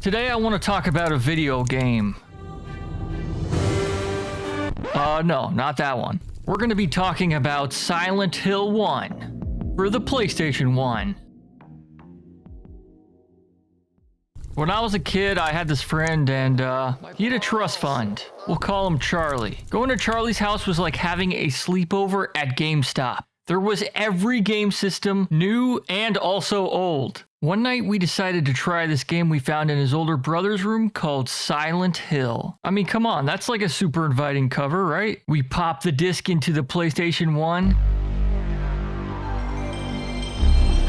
Today I want to talk about a video game. No, not that one. We're going to be talking about Silent Hill 1 for the PlayStation 1. When I was a kid, I had this friend and he had a trust fund. We'll call him Charlie. Going to Charlie's house was like having a sleepover at GameStop. There was every game system, new and also old. One night we decided to try this game we found in his older brother's room called Silent Hill. I mean, come on, that's like a super inviting cover, right? We popped the disc into the PlayStation 1.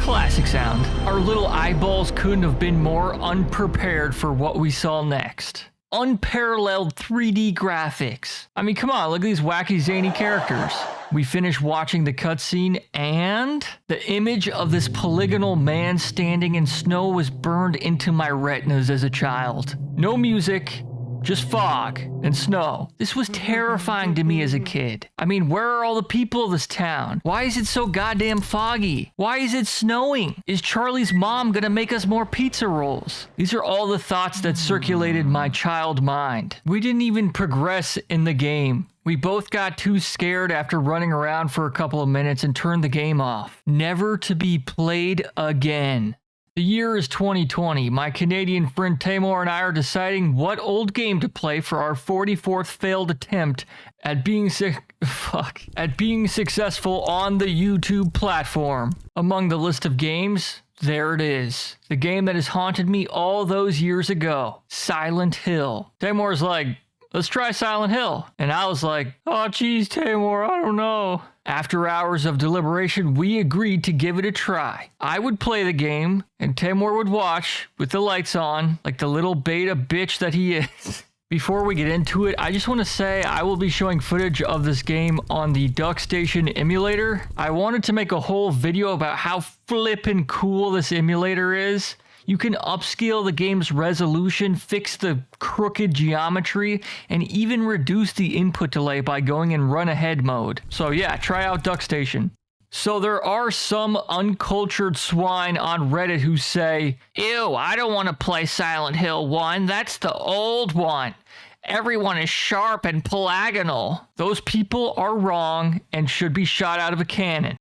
Classic sound. Our little eyeballs couldn't have been more unprepared for what we saw next. Unparalleled 3D graphics. I mean, come on, look at these wacky zany characters. We finished watching the cutscene and the image of this polygonal man standing in snow was burned into my retinas as a child. No music, just fog and snow. This was terrifying to me as a kid. I mean, where are all the people of this town? Why is it so goddamn foggy? Why is it snowing? Is Charlie's mom gonna make us more pizza rolls? These are all the thoughts that circulated my child mind. We didn't even progress in the game. We both got too scared after running around for a couple of minutes and turned the game off. Never to be played again. The year is 2020. My Canadian friend Tamor and I are deciding what old game to play for our 44th failed attempt at being successful on the YouTube platform. Among the list of games, there it is. The game that has haunted me all those years ago. Silent Hill. Tamor's like, let's try Silent Hill. And I was like, oh geez, Tamor, I don't know. After hours of deliberation, we agreed to give it a try. I would play the game, and Tamor would watch with the lights on, like the little beta bitch that he is. Before we get into it, I just want to say I will be showing footage of this game on the DuckStation emulator. I wanted to make a whole video about how flippin' cool this emulator is. You can upscale the game's resolution, fix the crooked geometry, and even reduce the input delay by going in run-ahead mode. So yeah, try out DuckStation. So there are some uncultured swine on Reddit who say, ew, I don't want to play Silent Hill 1, that's the old one. Everyone is sharp and polygonal. Those people are wrong and should be shot out of a cannon.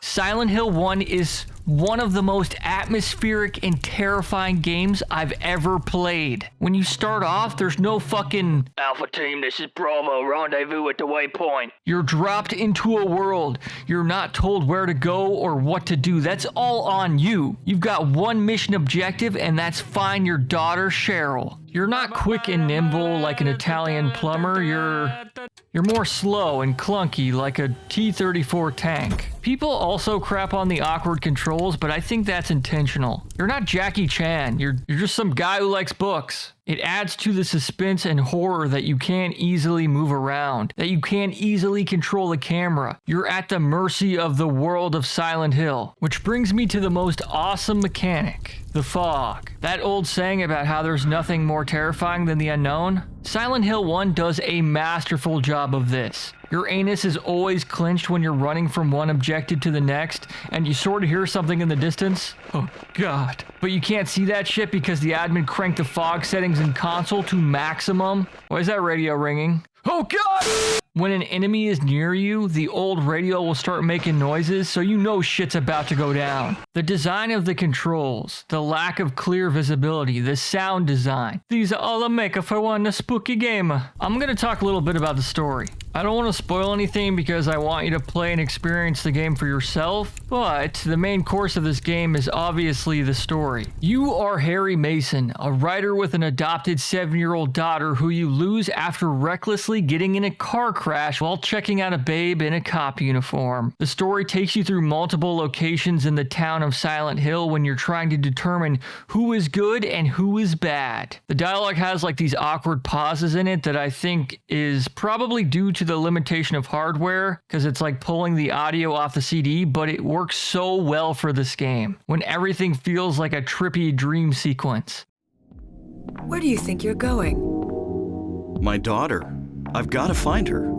Silent Hill 1 is one of the most atmospheric and terrifying games I've ever played. When you start off, there's no fucking Alpha Team, this is Bravo, rendezvous at the waypoint. You're dropped into a world. You're not told where to go or what to do. That's all on you. You've got one mission objective, and that's find your daughter, Cheryl. You're not quick and nimble like an Italian plumber. You're more slow and clunky like a T-34 tank. People also crap on the awkward controls, but I think that's intentional. You're not Jackie Chan. You're just some guy who likes books. It adds to the suspense and horror that you can't easily move around, that you can't easily control the camera. You're at the mercy of the world of Silent Hill. Which brings me to the most awesome mechanic, the fog. That old saying about how there's nothing more terrifying than the unknown? Silent Hill 1 does a masterful job of this. Your anus is always clenched when you're running from one objective to the next, and you sort of hear something in the distance. Oh god. But you can't see that shit because the admin cranked the fog settings in console to maximum. Why is that radio ringing? Oh god! When an enemy is near you, the old radio will start making noises, so you know shit's about to go down. The design of the controls, the lack of clear visibility, the sound design. These are all the makeup for one spooky game. I'm gonna talk a little bit about the story. I don't want to spoil anything because I want you to play and experience the game for yourself, but the main course of this game is obviously the story. You are Harry Mason, a writer with an adopted 7-year-old daughter who you lose after recklessly getting in a car crash while checking out a babe in a cop uniform. The story takes you through multiple locations in the town of Silent Hill when you're trying to determine who is good and who is bad. The dialogue has like these awkward pauses in it that I think is probably due to the limitation of hardware, because it's like pulling the audio off the CD, but it works so well for this game when everything feels like a trippy dream sequence. Where do you think you're going? My daughter. I've got to find her.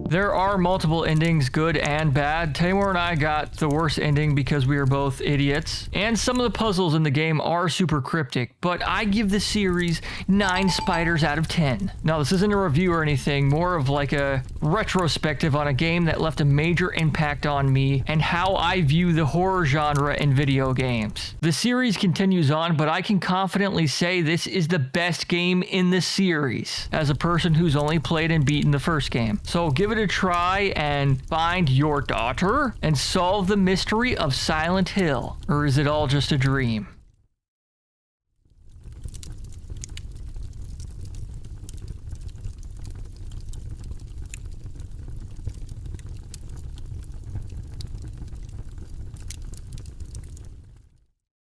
There are multiple endings, good and bad. Tamor and I got the worst ending because we are both idiots. And some of the puzzles in the game are super cryptic, but I give the series 9 spiders out of 10. Now, this isn't a review or anything, more of like a retrospective on a game that left a major impact on me and how I view the horror genre in video games. The series continues on, but I can confidently say this is the best game in the series as a person who's only played and beaten the first game. So give it a try and find your daughter and solve the mystery of Silent Hill. Or is it all just a dream?